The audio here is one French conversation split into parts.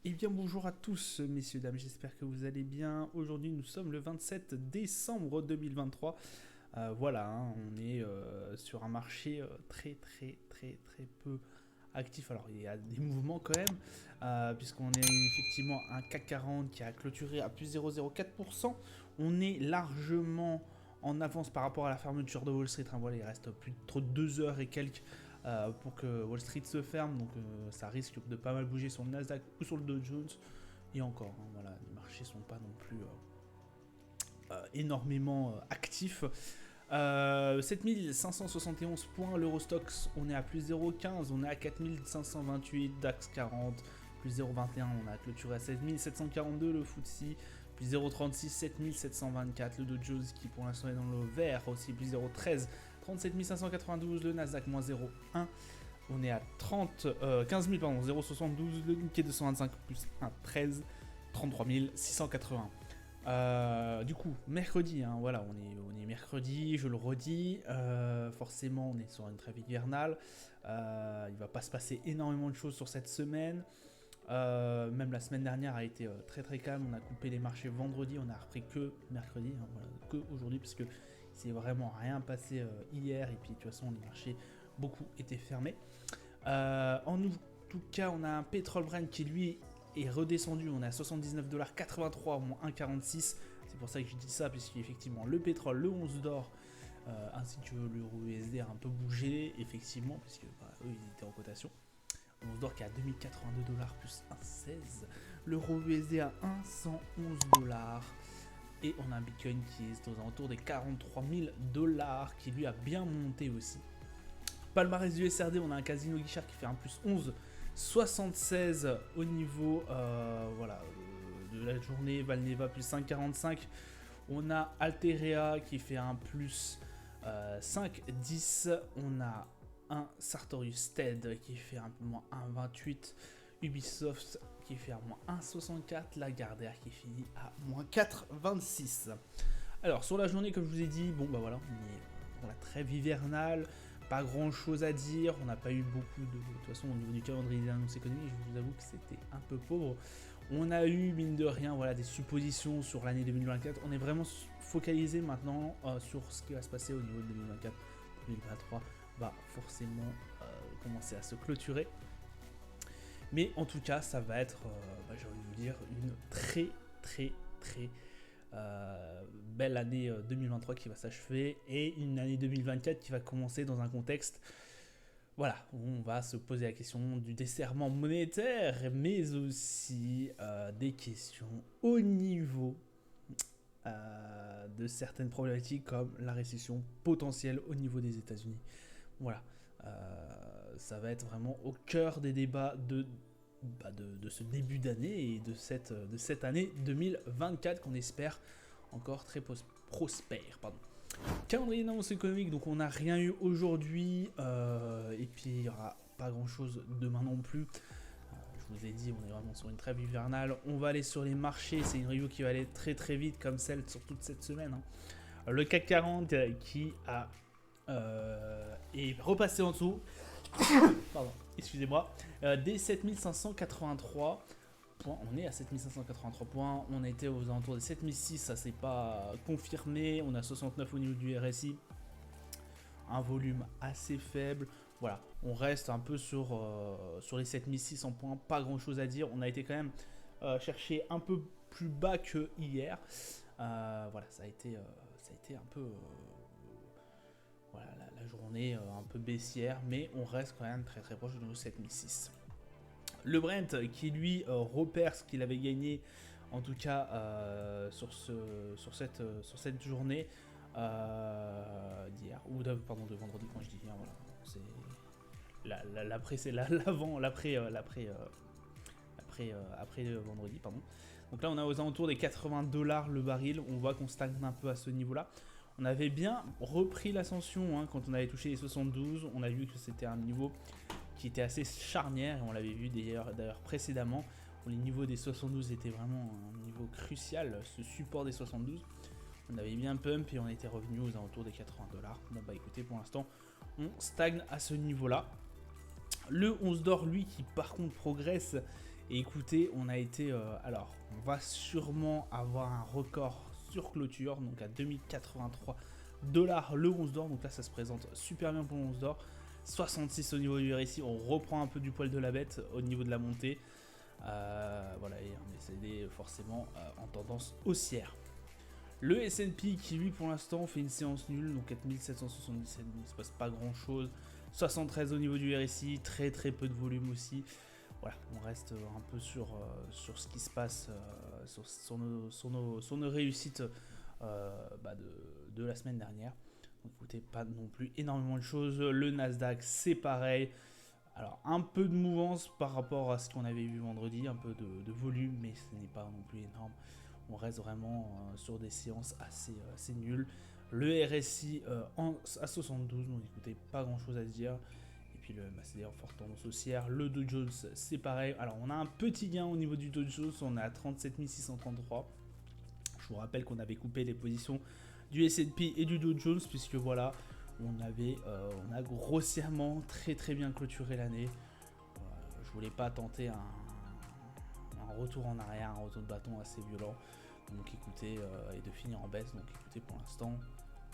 Eh bien bonjour à tous messieurs dames, j'espère que vous allez bien. Aujourd'hui nous sommes le 27 décembre 2023. Voilà, hein, on est sur un marché très peu actif. Alors il y a des mouvements quand même, puisqu'on est effectivement un CAC 40 qui a clôturé à plus 0,04%. On est largement en avance par rapport à la fermeture de Wall Street. Hein, voilà, il reste plus de trop de 2 heures et quelques pour que Wall Street se ferme, donc ça risque de pas mal bouger sur le Nasdaq ou sur le Dow Jones. Et encore, hein, voilà, les marchés sont pas non plus énormément actifs. 7571 points, l'Eurostox, on est à plus 0,15, on est à 4528, DAX 40, plus 0,21, on a clôturé à 16742, le FTSE, plus 0,36, 7724, le Dow Jones qui pour l'instant est dans le vert, aussi plus 0,13, 37 592, le Nasdaq moins 0,1, on est à 15 000, pardon, 0,72, le Nikkei 225 plus 1,13, 33 680. Du coup, mercredi, hein, voilà, on est mercredi, je le redis, forcément on est sur une trêve hivernale, il va pas se passer énormément de choses sur cette semaine, même la semaine dernière a été très calme, on a coupé les marchés vendredi, on a repris que mercredi, hein, voilà, que aujourd'hui, parce que c'est vraiment rien passé hier, et puis de toute façon les marchés, beaucoup étaient fermés. En tout cas, on a un pétrole Brent qui lui est redescendu, on est à 79,83$, moins 1,46$. C'est pour ça que je dis ça, puisqu'effectivement le pétrole, le 11 d'or, ainsi que l'euro USD a un peu bougé, effectivement, puisque eux ils étaient en cotation. Le 11 d'or qui est à 2082$ plus 1,16$, l'euro USD à 1,111$, et on a un bitcoin qui est aux alentours des 43 000$, qui lui a bien monté aussi. Palmarès du SRD, on a un Casino Guichard qui fait un plus 11,76 au niveau voilà, de la journée, Valneva plus 5,45. On a Alterea qui fait un plus 5,10. On a un Sartorius TED qui fait un peu moins 1,28. Ubisoft qui fait à moins 1,64. Lagardère qui finit à moins 4,26. Alors sur la journée, comme je vous ai dit, bon bah voilà, on est pour la trêve hivernale. Pas grand chose à dire, on n'a pas eu beaucoup de toute façon au niveau du calendrier des annonces économiques, je vous avoue que c'était un peu pauvre. On a eu mine de rien voilà, des suppositions sur l'année 2024, on est vraiment focalisé maintenant sur ce qui va se passer au niveau de 2024. 2023 va forcément commencer à se clôturer. Mais en tout cas ça va être, j'ai envie de vous dire, une très belle année 2023 qui va s'achever et une année 2024 qui va commencer dans un contexte voilà, où on va se poser la question du desserrement monétaire, mais aussi des questions au niveau de certaines problématiques comme la récession potentielle au niveau des États-Unis. Voilà, ça va être vraiment au cœur des débats de ce début d'année et de cette année 2024 qu'on espère encore très prospère. Pardon. Calendrier d'annonce économique, donc on n'a rien eu aujourd'hui et puis il n'y aura pas grand chose demain non plus. Je vous ai dit, on est vraiment sur une trêve hivernale. On va aller sur les marchés, c'est une review qui va aller très vite comme celle sur toute cette semaine. Hein. Le CAC 40 qui est repassé en dessous. Pardon, excusez-moi, des 7583 points, on est à 7583 points, on était aux alentours des 7006, ça c'est pas confirmé, on a 69 au niveau du RSI, un volume assez faible, voilà, on reste un peu sur les 7600 points, pas grand chose à dire, on a été quand même chercher un peu plus bas que hier, voilà, ça a été un peu... Voilà, la journée un peu baissière, mais on reste quand même très proche de nos 7006. Le Brent qui lui repère ce qu'il avait gagné, en tout cas sur cette journée d'hier, ou de vendredi quand je dis hier, voilà, c'est l'après vendredi, pardon. Donc là on a aux alentours des $80 le baril, on voit qu'on stagne un peu à ce niveau-là. On avait bien repris l'ascension hein, quand on avait touché les 72. On a vu que c'était un niveau qui était assez charnière. Et on l'avait vu d'ailleurs précédemment. Où les niveaux des 72 étaient vraiment un niveau crucial. Ce support des 72. On avait bien pump et on était revenu aux alentours des $80. Bon bah écoutez, pour l'instant, on stagne à ce niveau-là. Le 11 d'or, lui, qui par contre progresse Et écoutez, on a été... alors, on va sûrement avoir un record sur clôture, donc à 2083 $ le 11 d'or. Donc là, ça se présente super bien pour le 11 d'or. 66 au niveau du RSI, on reprend un peu du poil de la bête au niveau de la montée. Voilà, et on est cédé forcément en tendance haussière. Le S&P qui lui pour l'instant fait une séance nulle, donc 4777, il ne se passe pas grand chose. 73 au niveau du RSI, très peu de volume aussi. Voilà, on reste un peu sur ce qui se passe, sur nos réussites de la semaine dernière. Donc écoutez, pas non plus énormément de choses. Le Nasdaq c'est pareil. Alors un peu de mouvance par rapport à ce qu'on avait vu vendredi, un peu de volume, mais ce n'est pas non plus énorme. On reste vraiment sur des séances assez nulles. Le RSI à 72, donc écoutez, pas grand chose à se dire. Et puis c'est d'ailleurs forte tendance haussière. Le Dow Jones, c'est pareil. Alors on a un petit gain au niveau du Dow Jones, on est à 37 633. Je vous rappelle qu'on avait coupé les positions du S&P et du Dow Jones, puisque voilà, on a grossièrement très bien clôturé l'année. Je voulais pas tenter un retour en arrière, un retour de bâton assez violent. Donc écoutez, et de finir en baisse. Donc écoutez, pour l'instant,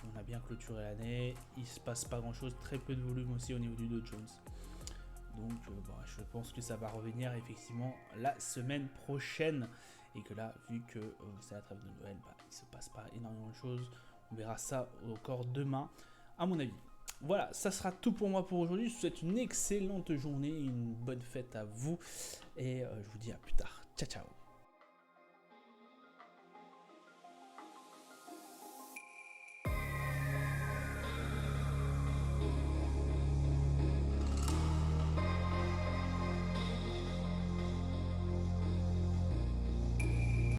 on a bien clôturé l'année. Il se passe pas grand chose, très peu de volume aussi au niveau du Dow Jones. Donc je pense que ça va revenir effectivement la semaine prochaine. Et que là, vu que c'est la trêve de Noël, il se passe pas énormément de choses. On verra ça encore demain, à mon avis. Voilà, ça sera tout pour moi pour aujourd'hui. Je vous souhaite une excellente journée, une bonne fête à vous. Et je vous dis à plus tard. Ciao, ciao.